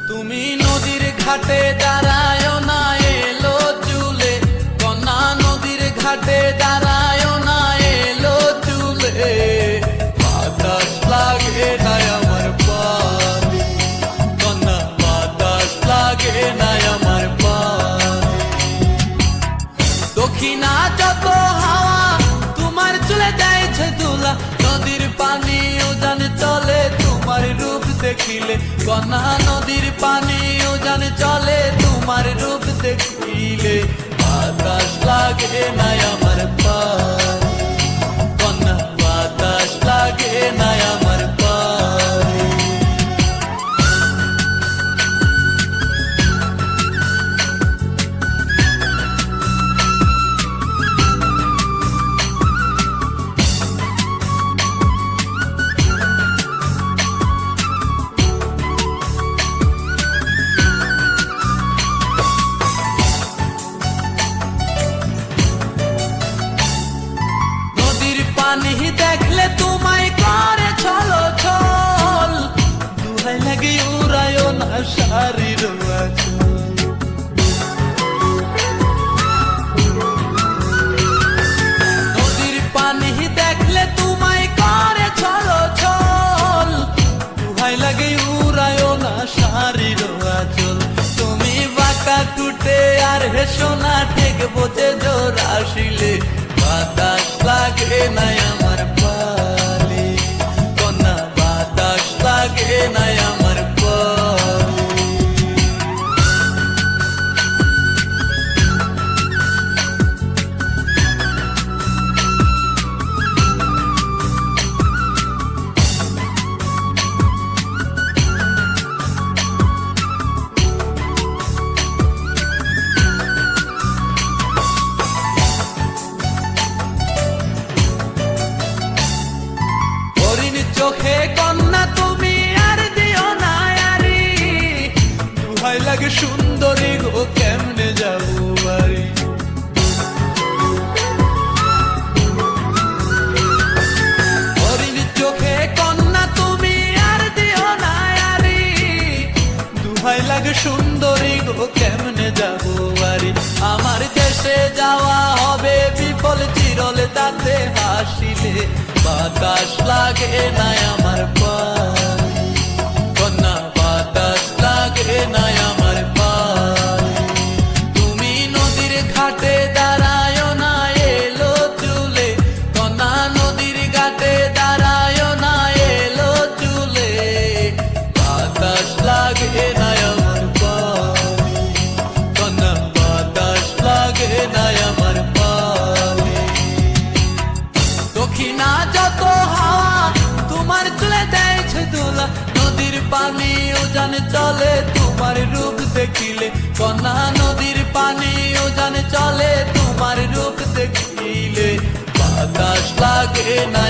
তুমি নদীর ঘাটে দাঁড়ায় না এলো চুলে, কন্যা নদীর ঘাটে দাঁড়ায় না এলো চুলে। বাতাস লাগে না আমার পানে, কন্যা বাতাস লাগে না আমার পানে। দক্ষিণা যত হাওয়া তোমার চলে যাইছে দুলা, নদীর পানি উজান চলে তোমার রূপ দেখিলে। কন্যা নদীর পানি উজান চলে তোমার রূপ দেখিলে। বাতাস লাগে না আমার পানে, কন্যা বাতাস লাগে না আমার পানে। পানি দেখলে তোমায় করে ছলো ছল, দুহাই লাগে উড়ায় না শাড়ির আঁচল। নদীর পানি দেখলে তোমায় করে ছলো ছল, দুহাই লাগে উড়ায় না শাড়ির আঁচল। তুমি বাঁকা টুটে আর হেসো না ঠিক বোঝে জোর আসিলে। বাতাস লাগে না আমার পালে, কন্যা বাতাস লাগে না আমার পালে। চোখে কন্যা তুমি আর দিও না আরি, দুহাই লাগে সুন্দরী গো কেমনে যাবো বাড়ি। হরিণ চোখে কন্যা তুমি আর দিও না আরি, দুহাই লাগে সুন্দরী গো কেমনে যাবো বাড়ি। আমার দেশে যাওয়া হবে বিফল চিরলে তাতে হাসিলে। বাতাস লাগে না আমার পানে, কন্যা বাতাস লাগে না আমার পানে। তুমি নদীর ঘাটে দাঁড়ায় না এলো চুলে, কন্যা নদীর ঘাটে দাঁড়ায় না এলো চুলে। বাতাস লাগে না আমার পানে, কন্যা বাতাস লাগে না আমার পানে। দক্ষিণা যত হাওয়া তোমার চলে যাইছে দোলা, নদীর পানি উজান চলে তোমার রূপ দেখিলে। কন্যা নদীর পানি উজান চলে তোমার রূপ দেখিলে। বাতাস লাগে না।